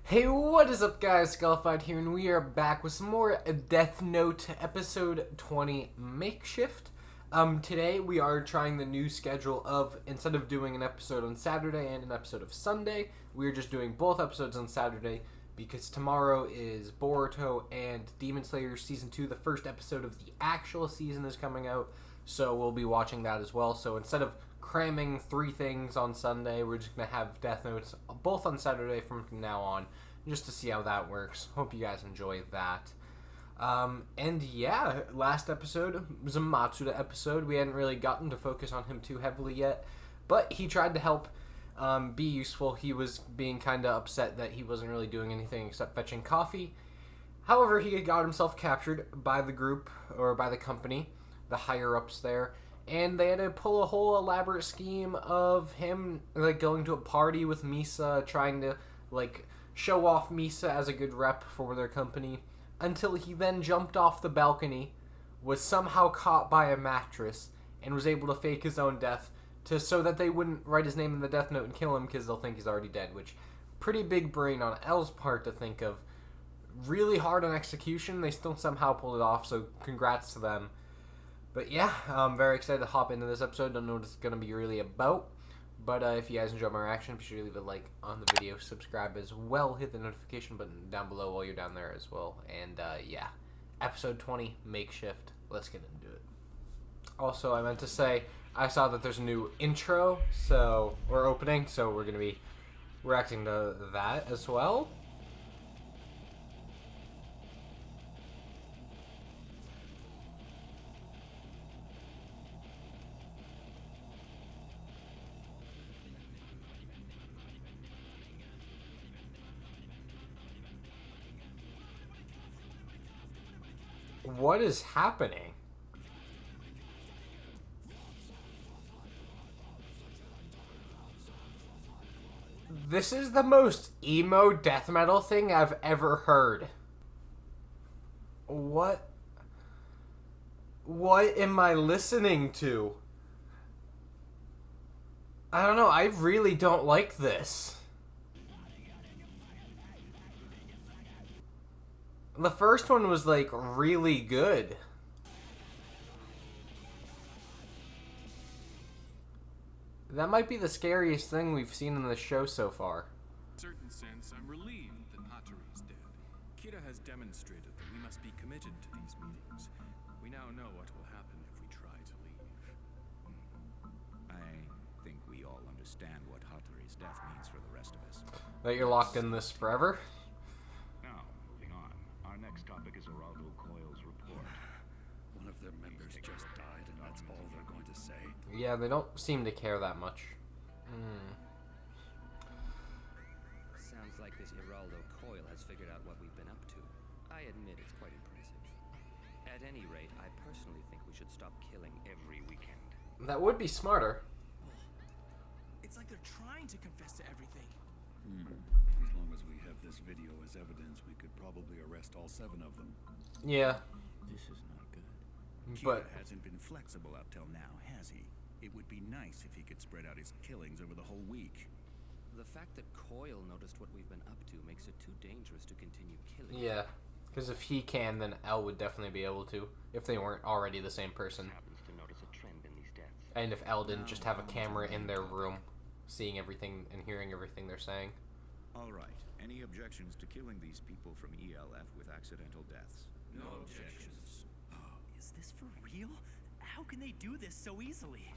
Hey, what is up guys, Skulified here, and we are back with some more Death Note episode 20 Makeshift. Today we are trying the new schedule of, instead of doing an episode on Saturday and an episode of Sunday, we're just doing both episodes on Saturday, because tomorrow is Boruto and Demon Slayer Season 2, the first episode of the actual season is coming out, so we'll be watching that as well. So instead of cramming 3 things on Sunday, we're just going to have Death Notes both on Saturday from now on, just to see how that works. Hope you guys enjoy that. And yeah, last episode was a Matsuda episode. We hadn't really gotten to focus on him too heavily yet, but he tried to help be useful. He was being kind of upset that he wasn't really doing anything except fetching coffee. However, he got himself captured by the group, or by the company, the higher-ups there, and they had to pull a whole elaborate scheme of him like going to a party with Misa, trying to like show off Misa as a good rep for their company, until he then jumped off the balcony, was somehow caught by a mattress, and was able to fake his own death so that they wouldn't write his name in the death note and kill him because they'll think he's already dead, which pretty big brain on L's part to think of. Really hard on execution. They still somehow pulled it off, so congrats to them. But yeah, I'm very excited to hop into this episode. Don't know what it's going to be really about. But if you guys enjoyed my reaction, be sure to leave a like on the video. Subscribe as well. Hit the notification button down below while you're down there as well. And yeah, episode 20, Makeshift. Let's get into it. Also, I meant to say, I saw that there's a new intro, or opening, so we're going to be reacting to that as well. What is happening? This is the most emo death metal thing I've ever heard. What am I listening to? I don't know, I really don't like this. The first one was, like, really good. That might be the scariest thing we've seen in the show so far. In a certain sense, I'm relieved that Hattori is dead. Kira has demonstrated that we must be committed to these meetings. We now know what will happen if we try to leave. I think we all understand what Hattori's death means for the rest of us. That you're locked in this forever? Next topic is Geraldo Coyle's report. One of their members just died, and that's all they're going to say. Yeah, they don't seem to care that much. Sounds like this Geraldo Coyle has figured out what we've been up to. I admit it's quite impressive. At any rate, I personally think we should stop killing every weekend. That would be smarter. It's like they're trying to confess to everything. As long as we have this video as evidence, we could probably arrest all 7 of them. Yeah. This is not good. But Kira hasn't been flexible up till now, has he? It would be nice if he could spread out his killings over the whole week. The fact that Coyle noticed what we've been up to makes it too dangerous to continue killing. yeah, because if he can, then L would definitely be able to, if they weren't already the same person. Happens to notice a trend in these deaths. And if L didn't just have a camera in their room, seeing everything and hearing everything they're saying. All right. Any objections to killing these people from ELF with accidental deaths? No objections. Is this for real? How can they do this so easily?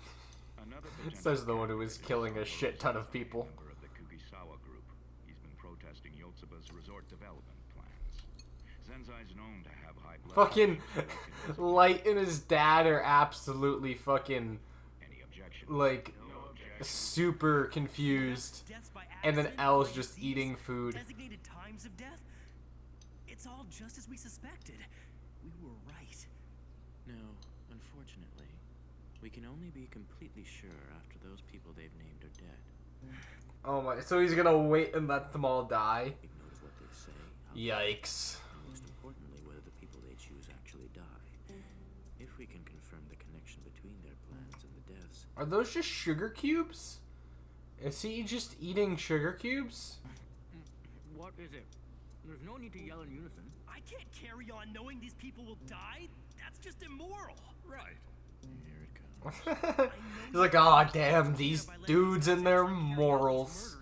Another Says the one who was killing a shit ton of people. Member of the Kugisawa group. He's been protesting Yotsuba's resort development plans. Zenzai's known to have high blood Fucking pressure. Light and his dad are absolutely fucking, Any objections? like, No objections. super confused. Deaths by And then accident, L's or just disease, eating food. Designated times of death? It's all just as we suspected. We were right. No, unfortunately. We can only be completely sure after those people they've named are dead. Oh my, so he's gonna wait and let them all die? Ignores what they say. Yikes. And most importantly, whether the people they choose actually die. If we can confirm the connection between their plans and the deaths. Are those just sugar cubes? Is he just eating sugar cubes? What is it? There's no need to yell in unison. I can't carry on knowing these people will die. That's just immoral. Right. Here it comes. He's like, oh damn, these dudes and their morals.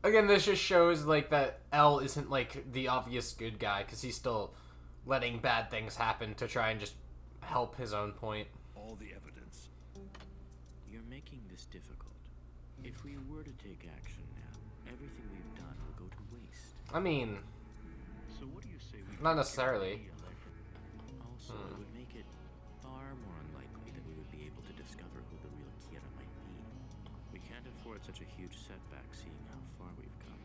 Again, this just shows like that L isn't like the obvious good guy, because he's still letting bad things happen to try and just help his own point. All the evidence. You're making this difficult. If we were to take action now, everything we've done will go to waste. I mean, So what do you say we not necessarily. Also, it would make it far more unlikely that we would be able to discover who the real Kira might be. We can't afford such a huge setback seeing how far we've come.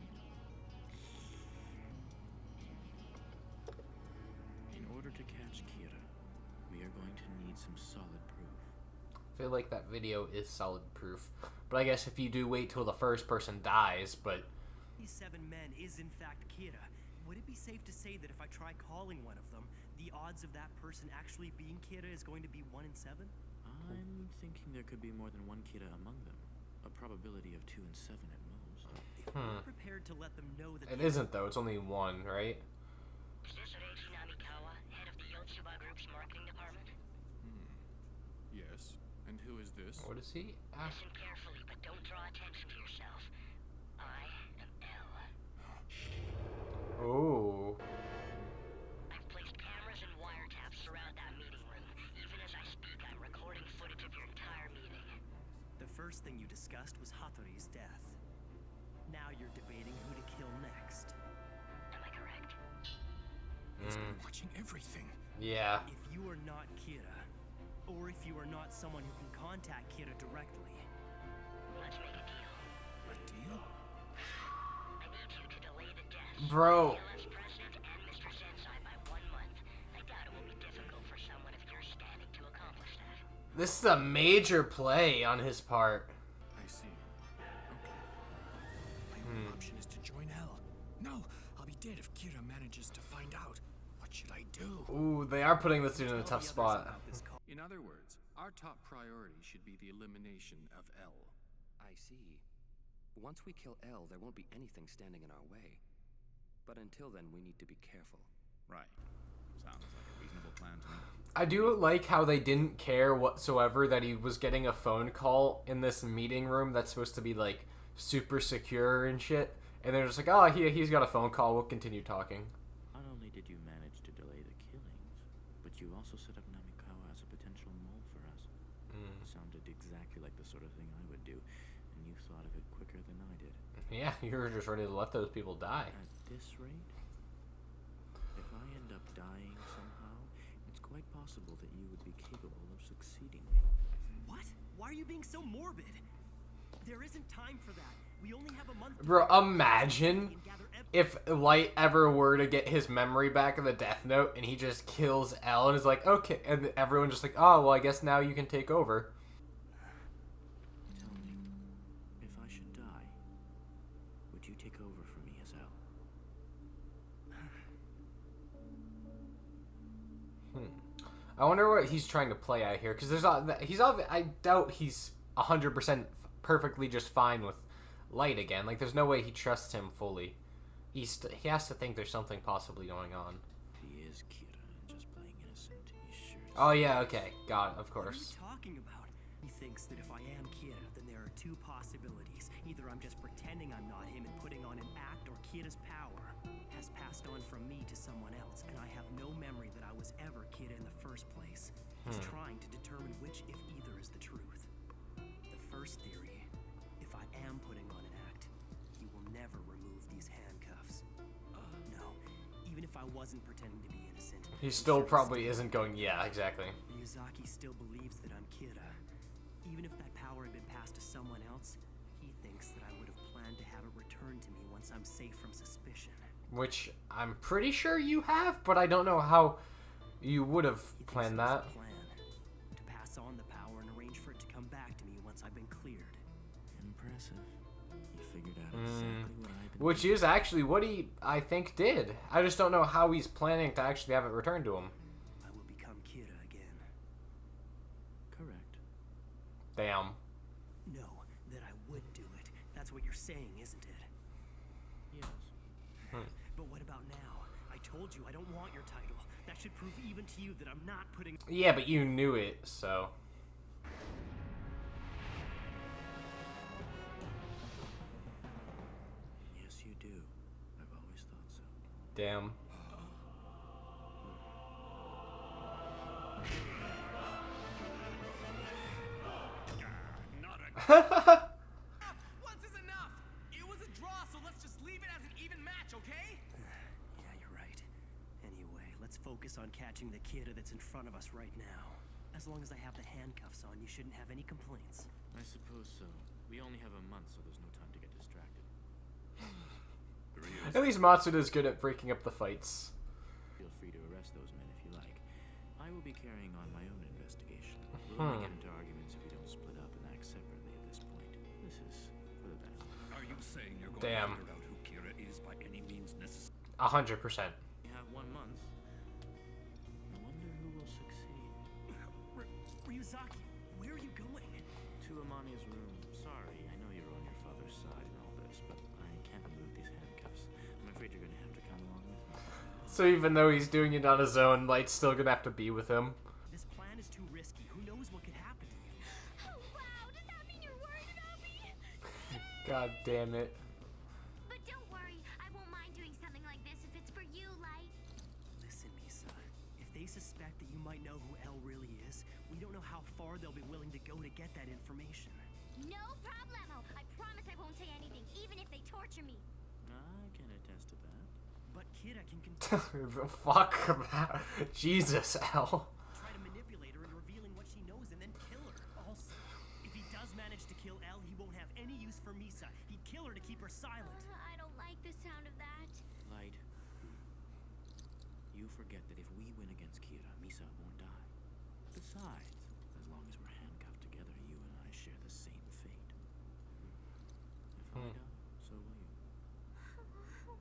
In order to catch Kira, we are going to need some solid proof. I feel like that video is solid proof. But I guess if you do wait till the first person dies, but These 7 men is in fact Kira. Would it be safe to say that if I try calling one of them, the odds of that person actually being Kira is going to be 1 in 7? I'm thinking there could be more than one Kira among them. A probability of 2 in 7 at most. If we're prepared to let them know that it isn't though. It's only one, right? Is this Reichi Namikawa, head of the Yotsuba Group's marketing department? Yes. And who is this? What is he? Listen carefully, but don't draw attention to yourself. I am L. Oh. I've placed cameras and wiretaps around that meeting room. Even as I speak, I'm recording footage of your entire meeting. the first thing you discussed was Hattori's death. Now you're debating who to kill next. Am I correct? He's been watching everything. Yeah. If you are not Kira, or if you are not someone who can contact Kira directly, Let's make a deal. A deal? I need you to delay the death. Bro. LS President and Mr. Sensei by 1 month. I doubt it will be difficult for someone of your standing to accomplish that. This is a major play on his part. I see. Okay. My only option is to join L. No, I'll be dead if Kira manages to find out. What should I do? Ooh, they are putting this dude in a tough spot. In other words, our top priority should be the elimination of L. I see. Once we kill L, there won't be anything standing in our way. But until then, we need to be careful. Right. Sounds like a reasonable plan to me. I do like how they didn't care whatsoever that he was getting a phone call in this meeting room that's supposed to be like super secure and shit. And they're just like, oh, he's got a phone call. We'll continue talking. Not only did you manage to delay the killings, but you also set up Namikawa as a potential mole for us. Sounded exactly like the sort of thing I would do, and you thought of it quicker than I did. Yeah, you were just ready to let those people die. At this rate, if I end up dying somehow, it's quite possible that you would be capable of succeeding me. what? Why are you being so morbid? There isn't time for that. We only have a month. Bro, imagine if Light ever were to get his memory back of the Death Note and he just kills L and is like, okay, and everyone's just like, oh, well, I guess now you can take over. Tell me, if I should die, would you take over for me as L? I wonder what he's trying to play out here, because I doubt he's 100% perfectly just fine with Light again. Like, there's no way he trusts him fully. He has to think there's something possibly going on. He is Kira and just playing innocent. He sure is. Oh yeah, okay, got it, of What are course. you talking about? He thinks that if I am Kira, then there are 2 possibilities. Either I'm just pretending I'm not him and putting on an act, or Kira's power has passed on from me to someone else, and I have no memory that I was ever Kira in the first place. He's trying to determine which, if either, is the truth. The first theory, if I am putting on an act, he will never remove these handcuffs. No, even if I wasn't pretending to be innocent, He still probably isn't going, yeah, exactly. Miyazaki still believes that I'm Kira. Even if that power had been passed to someone else, he thinks that I would have planned to have it returned to me once I'm safe from suspicion. Which I'm pretty sure you have, but I don't know how you would have He thinks planned it was that. a plan to pass on the power and arrange for it to come back to me once I've been cleared. Impressive. He figured out exactly what I've been Which doing. is actually what he, I think, did. I just don't know how he's planning to actually have it returned to him. I will become Kira again. Correct. Damn. No, that I would do it. That's what you're saying, isn't it? Yes. But what about now? I told you I don't want your title. That should prove even to you that I'm not putting... Yeah, but you knew it, so... Yes, you do. I've always thought so. Damn. Once is enough! It was a draw, so let's just leave it as an even match, okay? Yeah, you're right. Anyway, let's focus on catching the kid that's in front of us right now. As long as I have the handcuffs on, you shouldn't have any complaints. I suppose so. We only have a month, so there's no time to get distracted. At least Matsuda's good at breaking up the fights. Feel free to arrest those men if you like. I will be carrying on my own investigation. We'll only get into arguments if we don't split up and act separately at this point. This is for the best. Are you saying you're going Damn. to figure out who Kira is by any means necessary? 100%. We have 1 month. I wonder who will succeed. Ryuzaki, where are you going? To Amani's room. Sorry, I know you're on your father's side and all this, but I can't remove these handcuffs. I'm afraid you're gonna have to come along with me. So even though he's doing it on his own, Light's still gonna have to be with him. This plan is too risky. Who knows what could happen to you? Oh, wow. Does that mean you're worried about me? God damn it. But don't worry. I won't mind doing something like this if it's for you, Light. Listen, Misa. If they suspect that you might know who Elle really is, we don't know how far they'll be willing to go to get that information. No problemo. I promise I won't say anything, even if they torture me. I can attest to that. But Kira can Fuck that. Jesus, L. try to manipulate her into revealing what she knows and then kill her. Also, if he does manage to kill Elle, he won't have any use for Misa. He'd kill her to keep her silent. I don't like the sound of that. Light. You forget that if we win against Kira, Misa won't die. Besides, as long as we're handcuffed together, you and I share the same fate. If I die, so will you.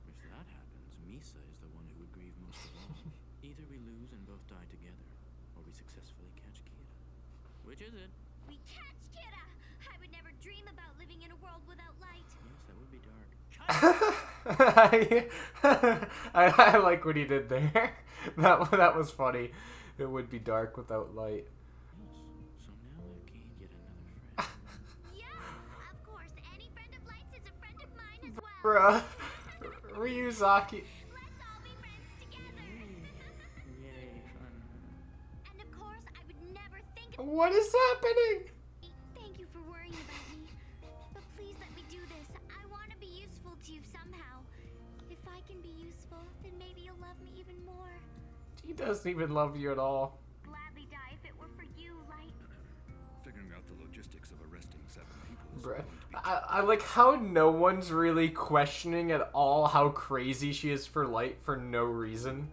If that happens, Misa is the one who would grieve most of all. Either we lose and both die together, or we successfully catch Kira. Which is it? We catch Kira! I would never dream about living in a world without light. Yes, that would be dark. I like what he did there. That was funny. It would be dark without light. Yes, so now I've gained yet another friend. Yeah, of course. Any friend of Light's is a friend of mine as well. Bruh. Ryuzaki. Let's all be friends together. Yay, fun. And of course, I would never think of... What is happening? Thank you for worrying about me. But please let me do this. I want to be useful to you somehow. If I can be useful, then maybe you'll love me even more. He doesn't even love you at all. Gladly die if it were for you, Light. Figuring out the logistics of arresting 7 people is Bruh. going to be... I like how no one's really questioning at all how crazy she is for Light for no reason.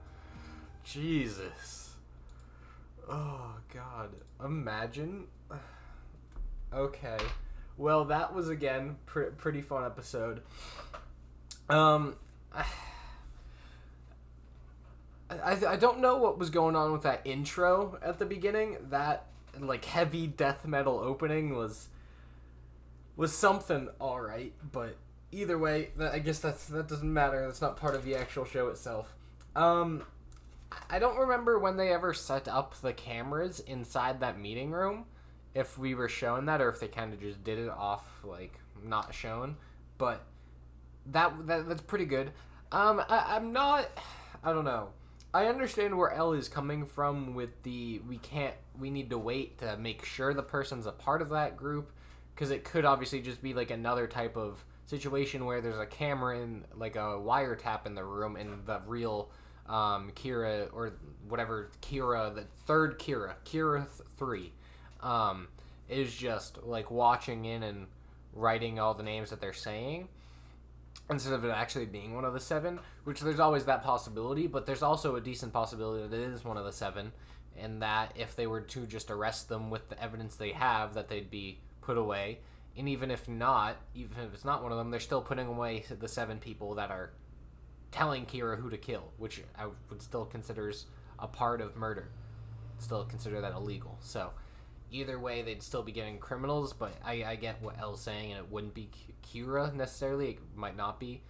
Jesus. Oh, God. Imagine. Okay. Well, that was, again, pretty fun episode. I don't know what was going on with that intro at the beginning. That, like, heavy death metal opening was something alright, but either way, I guess that doesn't matter. That's not part of the actual show itself. I don't remember when they ever set up the cameras inside that meeting room, if we were shown that, or if they kind of just did it off, like, not shown, but that's pretty good. I'm not, I don't know. I understand where Elle is coming from with the, we need to wait to make sure the person's a part of that group, because it could obviously just be like another type of situation where there's a camera in, like a wiretap in the room, and the real Kira, or whatever Kira, the third Kira 3, is just like watching in and writing all the names that they're saying, instead of it actually being one of the 7, which there's always that possibility, but there's also a decent possibility that it is one of the 7, and that if they were to just arrest them with the evidence they have, that they'd be put away. And even if it's not one of them, they're still putting away the 7 people that are telling Kira who to kill, which I would still consider a part of murder. Still consider that illegal. So either way, they'd still be getting criminals, but I get what Elle's saying, and it wouldn't be Kira necessarily. It might not be.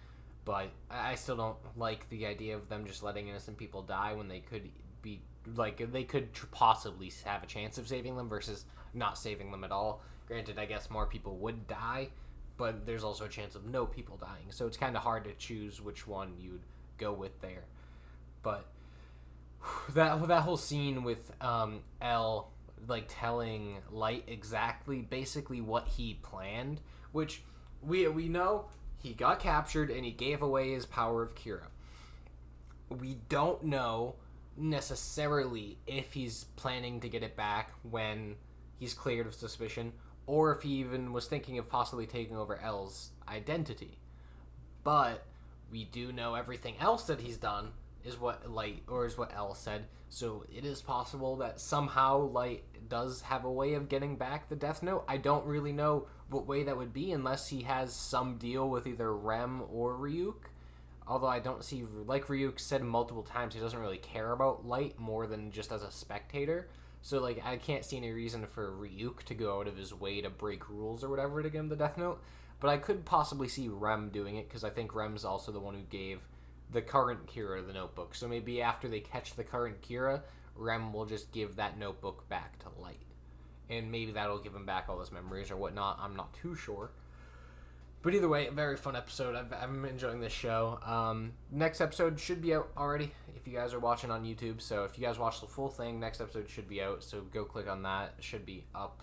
But I still don't like the idea of them just letting innocent people die when they could be, like, they could possibly have a chance of saving them versus not saving them at all. Granted, I guess more people would die, but there's also a chance of no people dying. So it's kind of hard to choose which one you'd go with there. But that whole scene with L, like, telling Light basically what he planned, which we know he got captured and he gave away his power of Kira. We don't know necessarily if he's planning to get it back when he's cleared of suspicion, or if he even was thinking of possibly taking over L's identity. But we do know everything else that he's done is what L said, so it is possible that somehow Light does have a way of getting back the Death Note. I don't really know what way that would be unless he has some deal with either Rem or Ryuk. Although I don't see, like Ryuk said multiple times, he doesn't really care about Light more than just as a spectator. So, like, I can't see any reason for Ryuk to go out of his way to break rules or whatever to give him the Death Note. But I could possibly see Rem doing it, because I think Rem's also the one who gave the current Kira the notebook. So maybe after they catch the current Kira, Rem will just give that notebook back to Light. And maybe that'll give him back all his memories or whatnot. I'm not too sure. But either way, a very fun episode. I'm enjoying this show. Next episode should be out already if you guys are watching on YouTube. So if you guys watch the full thing, next episode should be out. So go click on that. It should be up.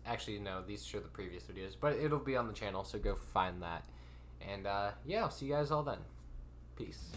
Actually, no, these show the previous videos. But it'll be on the channel, so go find that. And yeah, I'll see you guys all then. Peace.